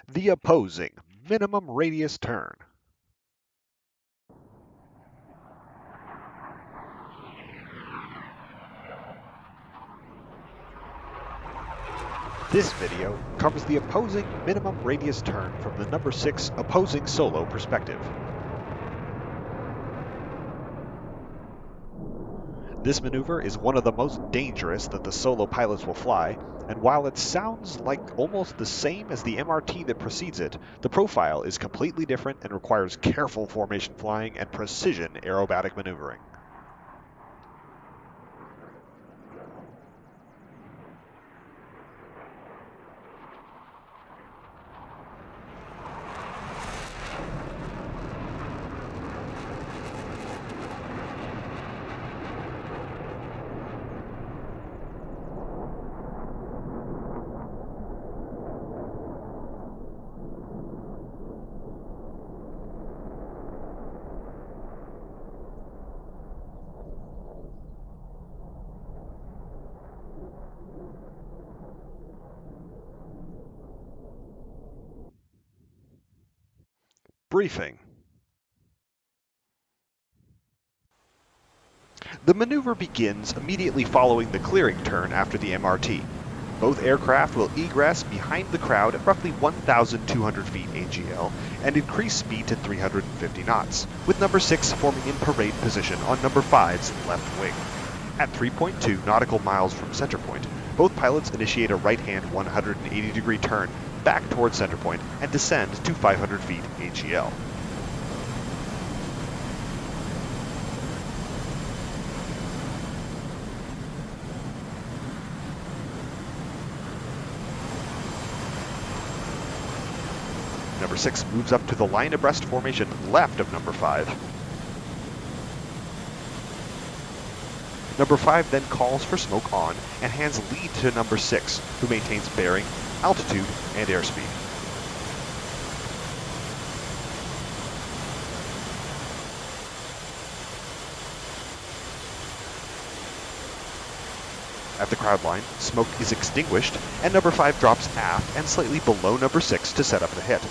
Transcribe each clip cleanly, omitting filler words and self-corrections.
The opposing minimum radius turn. This video covers the opposing minimum radius turn from the number 6 opposing solo perspective. This maneuver is one of the most dangerous that the solo pilots will fly, and while it sounds like almost the same as the MRT that precedes it, the profile is completely different and requires careful formation flying and precision aerobatic maneuvering. Briefing. The maneuver begins immediately following the clearing turn after the MRT. Both aircraft will egress behind the crowd at roughly 1,200 feet AGL and increase speed to 350 knots, with number 6 forming in parade position on number 5's left wing. At 3.2 nautical miles from center point, both pilots initiate a right-hand 180-degree turn back towards center point and descend to 500 feet AGL. Number 6 moves up to the line abreast formation left of number 5. Number 5 then calls for smoke on and hands lead to number 6, who maintains bearing, altitude, and airspeed. At the crowd line, smoke is extinguished, and number 5 drops aft and slightly below number 6 to set up the hit.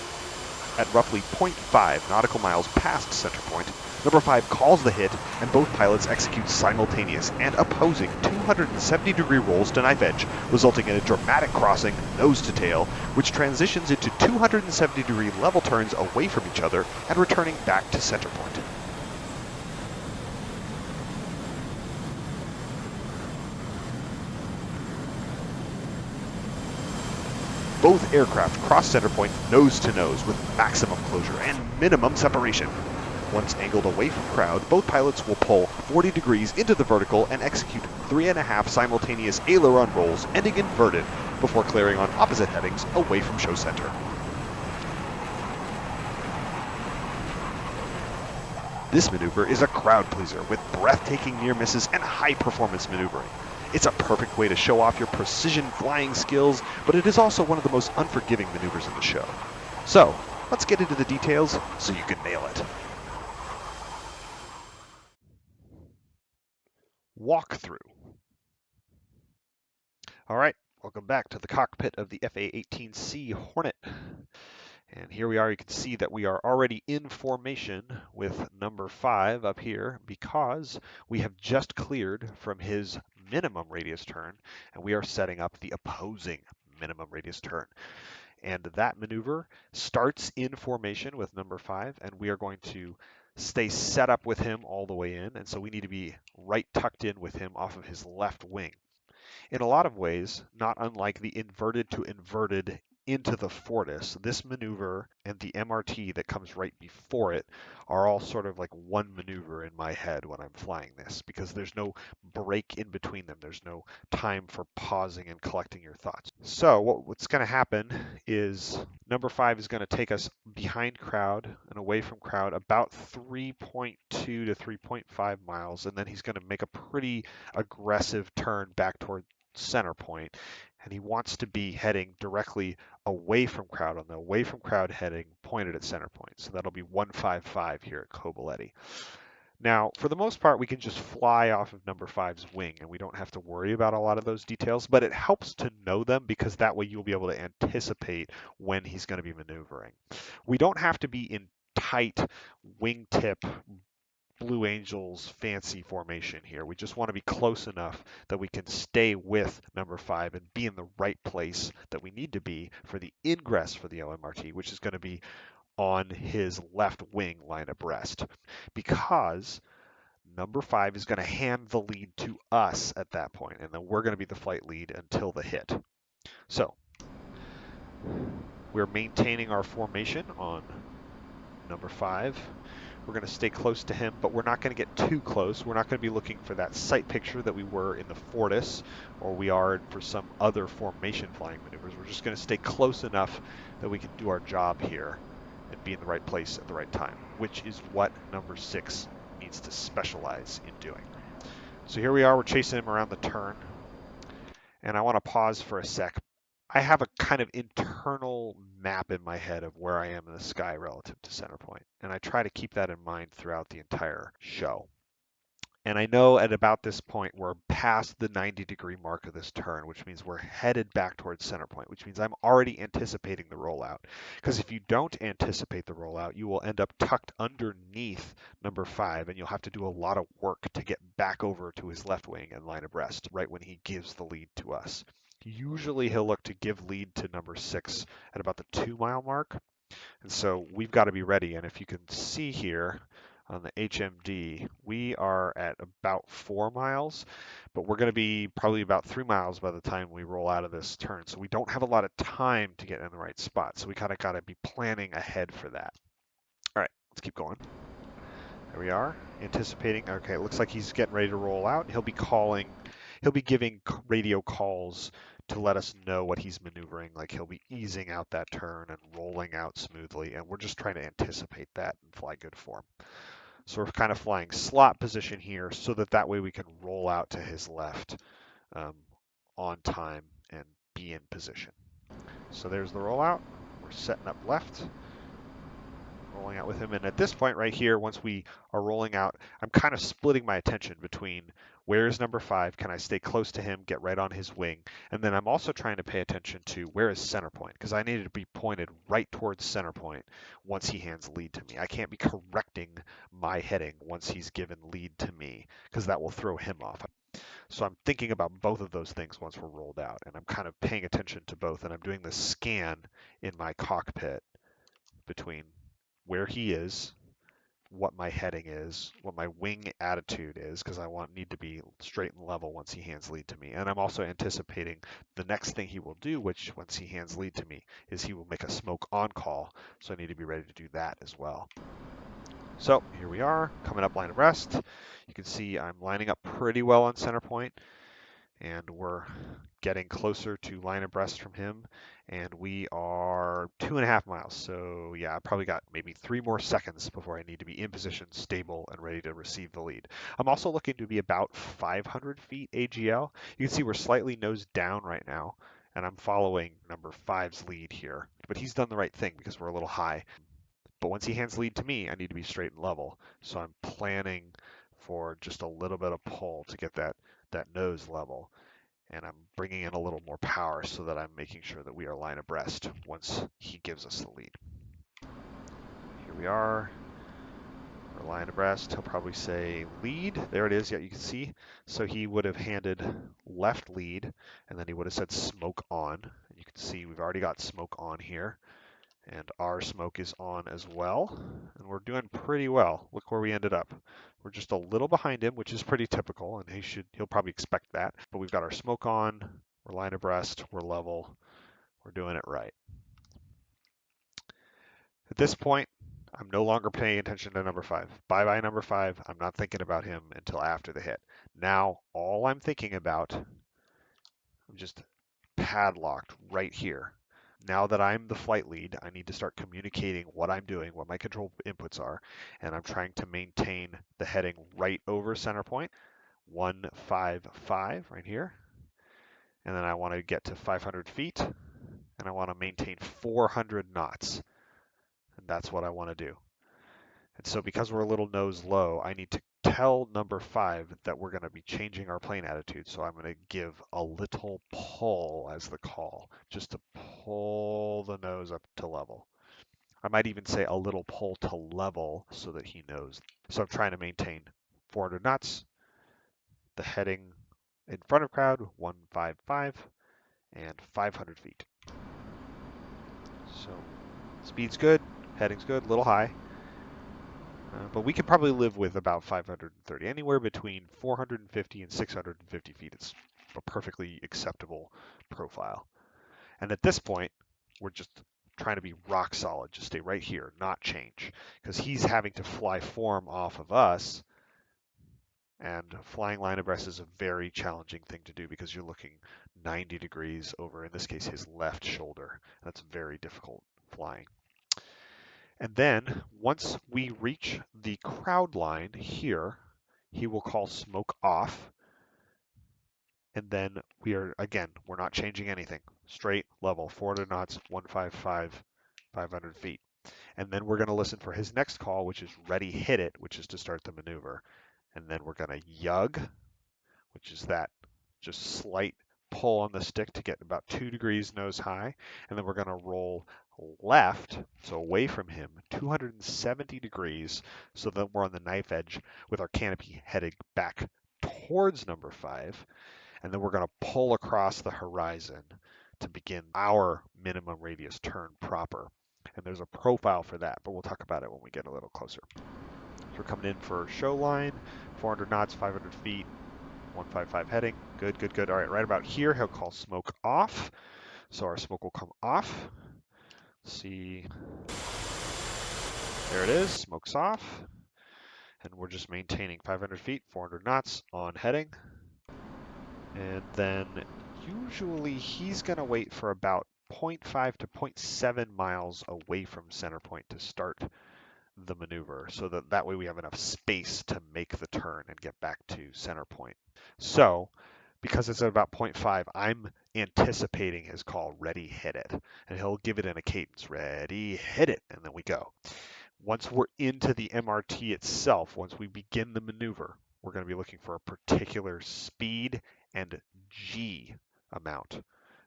At roughly 0.5 nautical miles past center point, number 5 calls the hit, and both pilots execute simultaneous and opposing 270-degree rolls to knife edge, resulting in a dramatic crossing nose to tail, which transitions into 270-degree level turns away from each other and returning back to center point. Both aircraft cross center point nose to nose with maximum closure and minimum separation. Once angled away from crowd, both pilots will pull 40 degrees into the vertical and execute 3.5 simultaneous aileron rolls ending inverted before clearing on opposite headings away from show center. This maneuver is a crowd pleaser with breathtaking near misses and high performance maneuvering. It's a perfect way to show off your precision flying skills, but it is also one of the most unforgiving maneuvers in the show. So, let's get into the details so you can nail it. Walkthrough. All right, welcome back to the cockpit of the FA-18C Hornet. And here we are, you can see that we are already in formation with number 5 up here because we have just cleared from his minimum radius turn and we are setting up the opposing minimum radius turn. And that maneuver starts in formation with number 5 and we are going to stay set up with him all the way in. And so we need to be right tucked in with him off of his left wing. In a lot of ways, not unlike the inverted to inverted into the Fortis, this maneuver and the MRT that comes right before it are all sort of like one maneuver in my head when I'm flying this because there's no break in between them. There's no time for pausing and collecting your thoughts. So what's going to happen is number 5 is going to take us behind crowd and away from crowd about 3.2 to 3.5 miles, and then he's going to make a pretty aggressive turn back toward center point, and he wants to be heading directly away from crowd on the away from crowd heading pointed at center point. So that'll be 155 here at Coboletti. Now, for the most part, we can just fly off of number five's wing and we don't have to worry about a lot of those details, but it helps to know them because that way you'll be able to anticipate when he's going to be maneuvering. We don't have to be in tight wingtip Blue Angels fancy formation here. We just want to be close enough that we can stay with number five and be in the right place that we need to be for the ingress for the LMRT, which is going to be on his left wing line abreast. Because number five is going to hand the lead to us at that point, and then we're going to be the flight lead until the hit. So we're maintaining our formation on number five. We're going to stay close to him, but we're not going to get too close. We're not going to be looking for that sight picture that we were in the Fortis, or we are for some other formation flying maneuvers. We're just going to stay close enough that we can do our job here and be in the right place at the right time, which is what number six needs to specialize in doing. So here we are, we're chasing him around the turn, and I want to pause for a sec. I have a kind of internal map in my head of where I am in the sky relative to center point, and I try to keep that in mind throughout the entire show. And I know at about this point we're past the 90-degree mark of this turn, which means we're headed back towards center point, which means I'm already anticipating the rollout. Because if you don't anticipate the rollout, you will end up tucked underneath number five, and you'll have to do a lot of work to get back over to his left wing and line abreast right when he gives the lead to us. Usually he'll look to give lead to number six at about the 2-mile mark. And so we've got to be ready. And if you can see here on the HMD, we are at about 4 miles, but we're going to be probably about 3 miles by the time we roll out of this turn. So we don't have a lot of time to get in the right spot. So we kind of got to be planning ahead for that. All right, let's keep going. There we are, anticipating. Okay, it looks like he's getting ready to roll out. He'll be giving radio calls to let us know what he's maneuvering. Like he'll be easing out that turn and rolling out smoothly, and we're just trying to anticipate that and fly good form. So we're kind of flying slot position here so that way we can roll out to his left on time and be in position. So there's the rollout. We're setting up left, rolling out with him. And at this point right here, once we are rolling out, I'm kind of splitting my attention between where is number five, can I stay close to him, get right on his wing, and then I'm also trying to pay attention to where is center point, because I need to be pointed right towards center point once he hands lead to me. I can't be correcting my heading once he's given lead to me, because that will throw him off. So I'm thinking about both of those things once we're rolled out, and I'm kind of paying attention to both, and I'm doing this scan in my cockpit between where he is, what my heading is, what my wing attitude is, because I need to be straight and level once he hands lead to me. And I'm also anticipating the next thing he will do, which once he hands lead to me, is he will make a smoke on call. So I need to be ready to do that as well. So here we are, coming up line abreast. You can see I'm lining up pretty well on center point, and we're getting closer to line abreast from him, and we are 2.5 miles. So yeah, I probably got maybe 3 more seconds before I need to be in position, stable, and ready to receive the lead. I'm also looking to be about 500 feet AGL. You can see we're slightly nose down right now, and I'm following number five's lead here. But he's done the right thing because we're a little high. But once he hands lead to me, I need to be straight and level. So I'm planning for just a little bit of pull to get that nose level. And I'm bringing in a little more power so that I'm making sure that we are line abreast once he gives us the lead. Here we are. We're line abreast. He'll probably say lead. There it is. Yeah, you can see. So he would have handed left lead, and then he would have said smoke on. And you can see we've already got smoke on here. And our smoke is on as well. And we're doing pretty well. Look where we ended up. We're just a little behind him, which is pretty typical, and he'll probably expect that. But we've got our smoke on, we're line abreast, we're level, we're doing it right. At this point, I'm no longer paying attention to number five. Bye-bye number five. I'm not thinking about him until after the hit. Now, all I'm thinking about, I'm just padlocked right here. Now that I'm the flight lead, I need to start communicating what I'm doing, what my control inputs are, and I'm trying to maintain the heading right over center point, 155 right here. And then I want to get to 500 feet, and I want to maintain 400 knots. And that's what I want to do. And so because we're a little nose low, I need to tell number 5 that we're going to be changing our plane attitude. So I'm going to give a little pull as the call, just to pull the nose up to level. I might even say a little pull to level so that he knows. So I'm trying to maintain 400 knots, the heading in front of crowd, 155, and 500 feet. So speed's good, heading's good, a little high. But we can probably live with about 530, anywhere between 450 and 650 feet. It's a perfectly acceptable profile. And at this point, we're just trying to be rock solid, just stay right here, not change, because he's having to fly form off of us. And flying line abreast is a very challenging thing to do because you're looking 90 degrees over, in this case, his left shoulder. That's very difficult flying. And then once we reach the crowd line here, he will call smoke off. And then we're not changing anything. Straight, level, 400 knots, 155, 500 feet. And then we're going to listen for his next call, which is ready, hit it, which is to start the maneuver. And then we're going to yug, which is that just slight pull on the stick to get about 2 degrees nose high. And then we're going to roll left, so away from him, 270 degrees, so that we're on the knife edge with our canopy headed back towards number 5. And then we're going to pull across the horizon to begin our minimum radius turn proper. And there's a profile for that, but we'll talk about it when we get a little closer. So we're coming in for show line, 400 knots, 500 feet, 155 heading. Good, good, good. All right, right about here, he'll call smoke off. So our smoke will come off. See, there it is, smoke's off. And we're just maintaining 500 feet, 400 knots on heading. And then usually he's going to wait for about 0.5 to 0.7 miles away from center point to start the maneuver, so that way we have enough space to make the turn and get back to center point. So because it's at about 0.5, I'm anticipating his call, ready, hit it. And he'll give it in a cadence, ready, hit it, and then we go. Once we're into the MRT itself, once we begin the maneuver, we're going to be looking for a particular speed and G amount,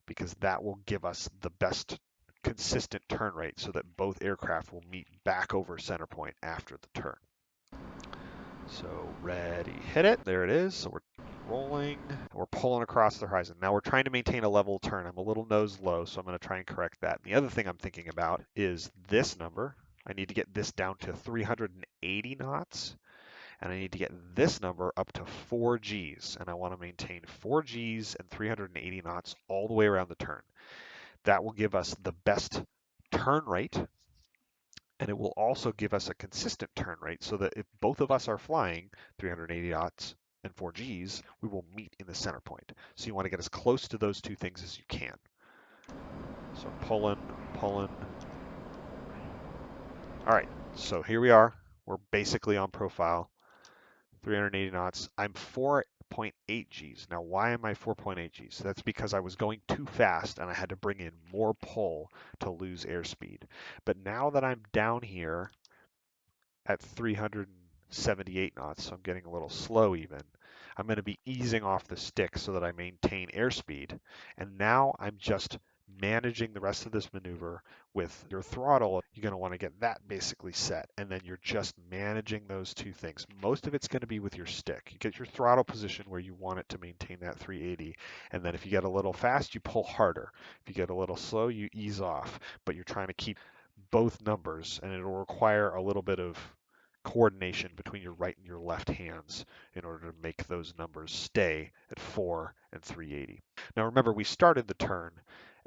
because that will give us the best consistent turn rate so that both aircraft will meet back over center point after the turn. So ready, hit it. There it is. So we're rolling. We're pulling across the horizon. Now we're trying to maintain a level turn. I'm a little nose low, so I'm going to try and correct that. And the other thing I'm thinking about is this number. I need to get this down to 380 knots. And I need to get this number up to 4 Gs. And I want to maintain 4 Gs and 380 knots all the way around the turn. That will give us the best turn rate. And it will also give us a consistent turn rate so that if both of us are flying 380 knots and 4 Gs, we will meet in the center point. So you want to get as close to those two things as you can. So pulling, pulling. All right, so here we are. We're basically on profile, 380 knots. I'm 4.8 Gs. Now, why am I 4.8 Gs? That's because I was going too fast and I had to bring in more pull to lose airspeed. But now that I'm down here at 378 knots, so I'm getting a little slow even, I'm going to be easing off the stick so that I maintain airspeed. And now I'm just managing the rest of this maneuver with your throttle. You're going to want to get that basically set, and then you're just managing those two things. Most of it's going to be with your stick. You get your throttle position where you want it to maintain that 380, and then if you get a little fast, you pull harder. If you get a little slow, you ease off, but you're trying to keep both numbers, and it'll require a little bit of coordination between your right and your left hands in order to make those numbers stay at 4 and 380. Now remember, we started the turn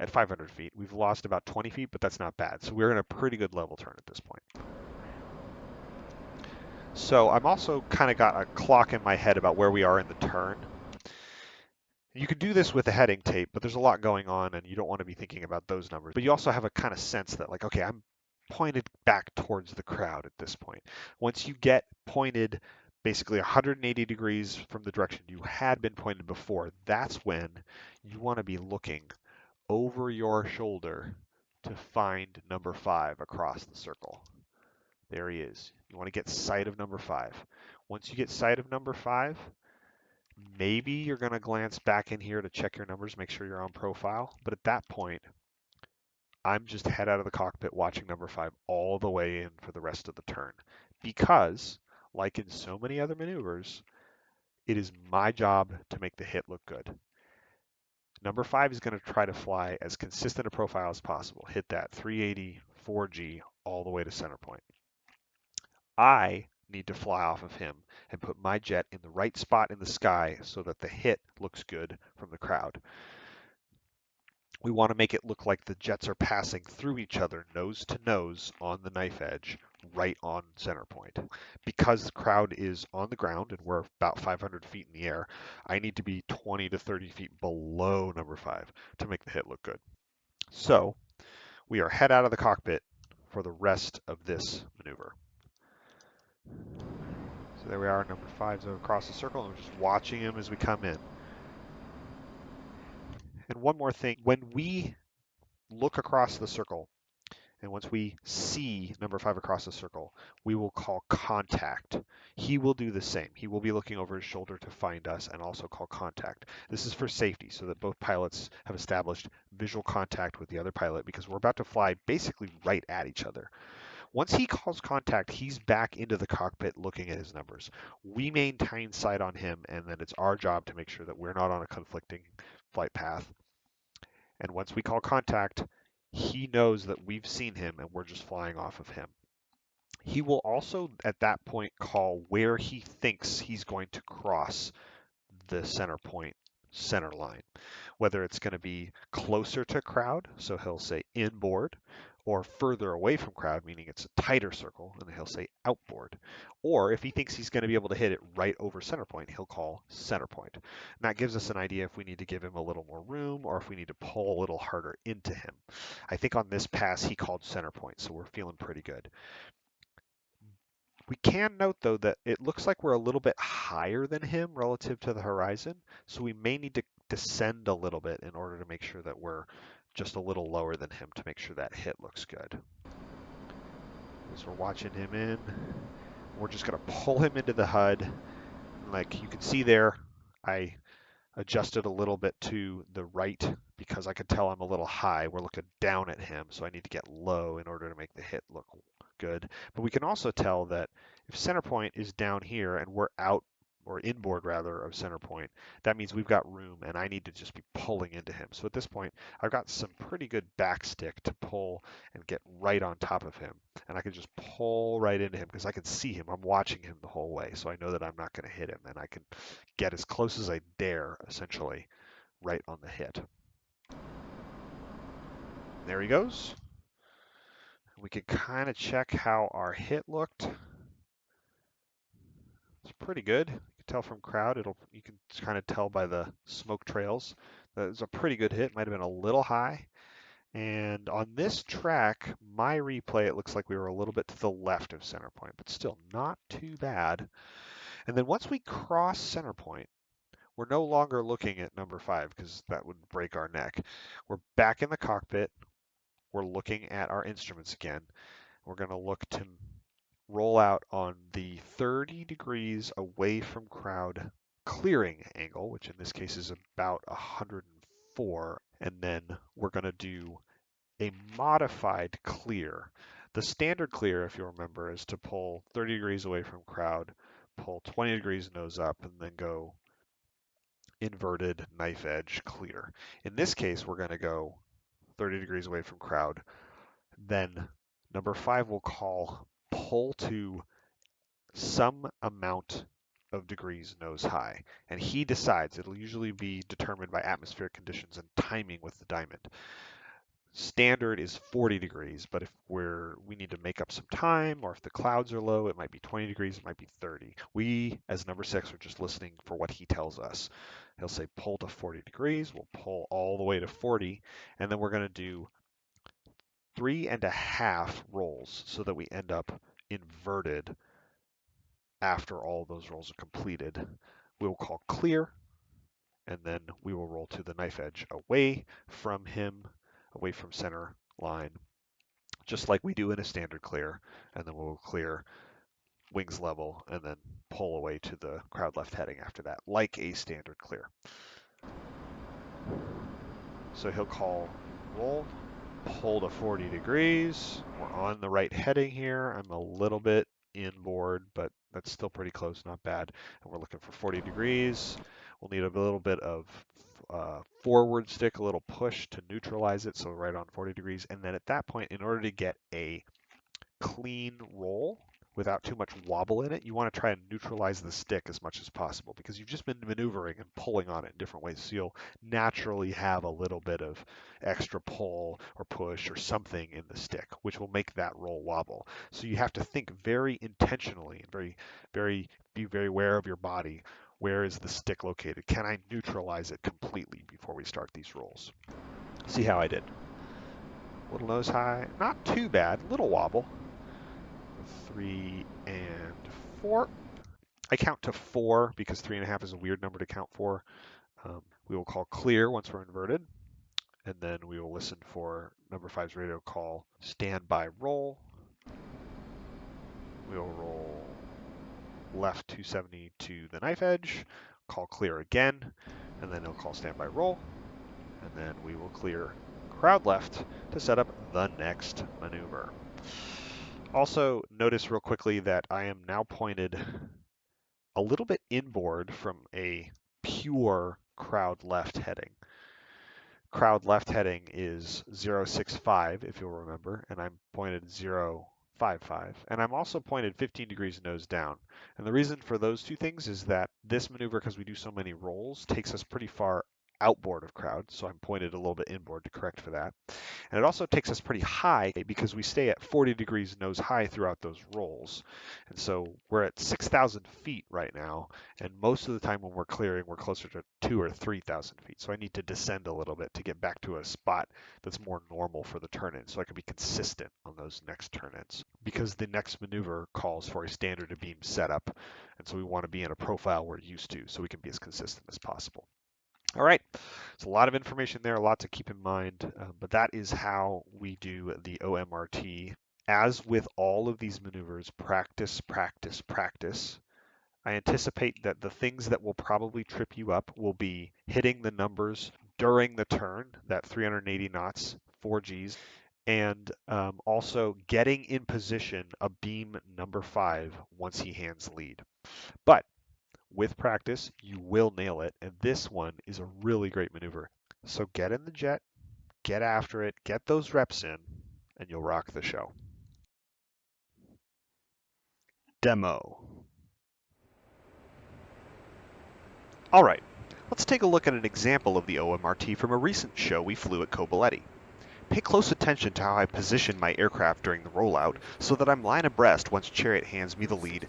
at 500 feet. We've lost about 20 feet, but that's not bad. So we're in a pretty good level turn at this point. So I'm also kind of got a clock in my head about where we are in the turn. You can do this with a heading tape, but there's a lot going on and you don't want to be thinking about those numbers. But you also have a kind of sense that, like, okay, I'm pointed back towards the crowd at this point. Once you get pointed basically 180 degrees from the direction you had been pointed before, that's when you want to be looking over your shoulder to find number 5 across the circle. There he is. You want to get sight of number 5. Once you get sight of number 5, maybe you're going to glance back in here to check your numbers, make sure you're on profile. But at that point, I'm just head out of the cockpit watching number 5 all the way in for the rest of the turn. Because, like in so many other maneuvers, it is my job to make the hit look good. Number 5 is going to try to fly as consistent a profile as possible. Hit that 380 4G all the way to center point. I need to fly off of him and put my jet in the right spot in the sky so that the hit looks good from the crowd. We want to make it look like the jets are passing through each other nose to nose on the knife edge right on center point. Because the crowd is on the ground and we're about 500 feet in the air, I need to be 20 to 30 feet below number 5 to make the hit look good. So we are head out of the cockpit for the rest of this maneuver. So there we are, number 5's across the circle, and we're just watching him as we come in. And one more thing, when we look across the circle, and once we see number 5 across the circle, we will call contact. He will do the same. He will be looking over his shoulder to find us and also call contact. This is for safety so that both pilots have established visual contact with the other pilot because we're about to fly basically right at each other. Once he calls contact, he's back into the cockpit looking at his numbers. We maintain sight on him, and then it's our job to make sure that we're not on a conflicting flight path. And once we call contact, he knows that we've seen him and we're just flying off of him. He will also, at that point, call where he thinks he's going to cross the center point, center line, whether it's going to be closer to crowd, so he'll say inboard, or further away from crowd, meaning it's a tighter circle, and he'll say outboard. Or if he thinks he's going to be able to hit it right over center point, he'll call center point. And that gives us an idea if we need to give him a little more room or if we need to pull a little harder into him. I think on this pass he called center point, so we're feeling pretty good. We can note, though, that it looks like we're a little bit higher than him relative to the horizon, so we may need to descend a little bit in order to make sure that we're just a little lower than him to make sure that hit looks good. As we're watching him in, we're just going to pull him into the HUD. Like you can see there, I adjusted a little bit to the right because I could tell I'm a little high. We're looking down at him, so I need to get low in order to make the hit look good. But we can also tell that if center point is down here and we're out or inboard rather of center point, that means we've got room and I need to just be pulling into him. So at this point, I've got some pretty good backstick to pull and get right on top of him. And I can just pull right into him because I can see him. I'm watching him the whole way. So I know that I'm not going to hit him and I can get as close as I dare, essentially, right on the hit. There he goes. We can kind of check how our hit looked. It's pretty good. You can tell from crowd. You can kind of tell by the smoke trails that it was a pretty good hit. Might have been a little high. And on this track, my replay, it looks like we were a little bit to the left of center point, but still not too bad. And then once we cross center point, we're no longer looking at number 5 because that would break our neck. We're back in the cockpit. We're looking at our instruments again. We're going to look to roll out on the 30 degrees away from crowd clearing angle, which in this case is about 104. And then we're going to do a modified clear. The standard clear, if you remember, is to pull 30 degrees away from crowd, pull 20 degrees nose up, and then go inverted knife edge clear. In this case, we're going to go 30 degrees away from crowd. Then number 5 will call pull to some amount of degrees nose high. And he decides. It'll usually be determined by atmospheric conditions and timing with the diamond. Standard is 40 degrees, but if we need to make up some time, or if the clouds are low, it might be 20 degrees, it might be 30. We, as number 6, are just listening for what he tells us. He'll say pull to 40 degrees, we'll pull all the way to 40, and then we're going to do 3.5 rolls so that we end up inverted after all those rolls are completed. We will call clear, and then we will roll to the knife edge away from him, away from center line, just like we do in a standard clear, and then we'll clear wings level and then pull away to the crowd left heading after that, like a standard clear. So he'll call roll, pull to 40 degrees. We're on the right heading here. I'm a little bit inboard, but that's still pretty close, not bad. And we're looking for 40 degrees. We'll need a little bit of forward stick, a little push to neutralize it, so right on 40 degrees. And then at that point, in order to get a clean roll without too much wobble in it, you want to try and neutralize the stick as much as possible, because you've just been maneuvering and pulling on it in different ways. So you'll naturally have a little bit of extra pull or push or something in the stick, which will make that roll wobble. So you have to think very intentionally and be very aware of your body. Where is the stick located? Can I neutralize it completely before we start these rolls? See how I did. Little nose high, not too bad, little wobble. 3 and 4. I count to 4 because 3.5 is a weird number to count for. We will call clear once we're inverted, and then we will listen for number 5's radio call standby roll. We will roll left 270 to the knife edge, call clear again, and then he'll call standby roll, and then we will clear crowd left to set up the next maneuver. Also, notice real quickly that I am now pointed a little bit inboard from a pure crowd left heading. Crowd left heading is 065, if you'll remember, and I'm pointed 055. And I'm also pointed 15 degrees nose down. And the reason for those two things is that this maneuver, because we do so many rolls, takes us pretty far outboard of crowd, so I'm pointed a little bit inboard to correct for that. And it also takes us pretty high because we stay at 40 degrees nose high throughout those rolls. And so we're at 6,000 feet right now, and most of the time when we're clearing, we're closer to 2,000 or 3,000 feet. So I need to descend a little bit to get back to a spot that's more normal for the turn-in, so I can be consistent on those next turn-ins. Because the next maneuver calls for a standard beam setup, and so we want to be in a profile we're used to, so we can be as consistent as possible. All right, it's a lot of information there, a lot to keep in mind, but that is how we do the OMRT. As with all of these maneuvers, practice, practice, practice. I anticipate that the things that will probably trip you up will be hitting the numbers during the turn, that 380 knots, 4 Gs, and also getting in position a beam number 5 once he hands lead. But with practice, you will nail it, and this one is a really great maneuver. So get in the jet, get after it, get those reps in, and you'll rock the show. Demo. All right, let's take a look at an example of the OMRT from a recent show we flew at Cobaleti. Pay close attention to how I position my aircraft during the rollout so that I'm line abreast once Chariot hands me the lead,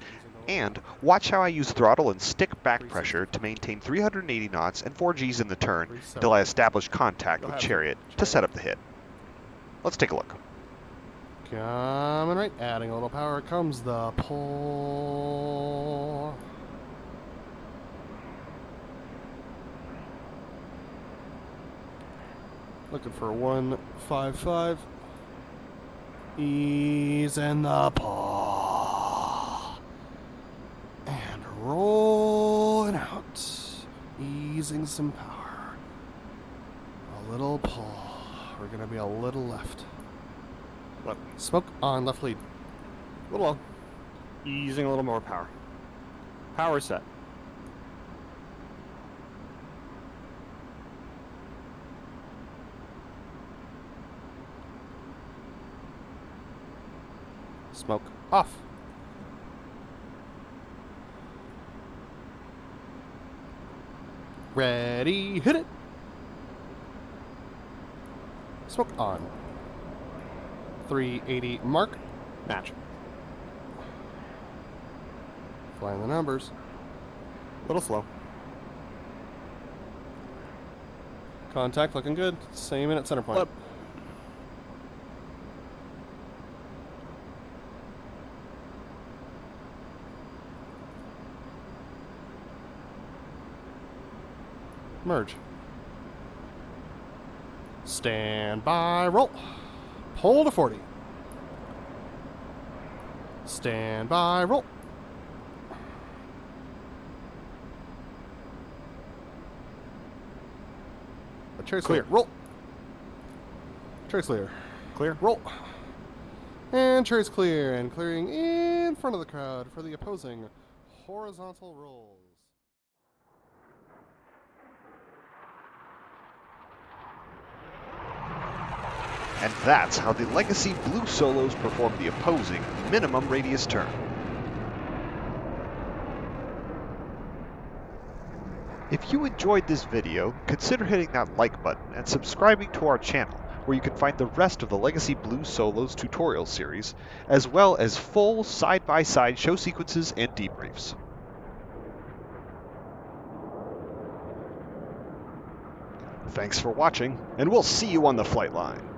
and watch how I use throttle and stick back pressure to maintain 380 knots and 4 Gs in the turn until I establish contact with Chariot to set up the hit. Let's take a look. Coming right, adding a little power comes the pull. Looking for 155. Ease in the pull. And rolling out. Easing some power. A little pull. We're going to be a little left. Smoke on left lead. A little low. Easing a little more power. Power set. Smoke off. Ready, hit it. Smoke on. 380 mark. Match. Flying the numbers. A little slow. Contact looking good. Same in at center point. Flip. Merge. Stand by, roll. Pull to 40. Stand by, roll. Trace Clear. clear, roll. Trace clear, Clear. roll. And trace clear, and clearing in front of the crowd for the opposing horizontal rolls. And that's how the Legacy Blue Solos perform the opposing minimum radius turn. If you enjoyed this video, consider hitting that like button and subscribing to our channel, where you can find the rest of the Legacy Blue Solos tutorial series, as well as full side-by-side show sequences and debriefs. Thanks for watching, and we'll see you on the flight line.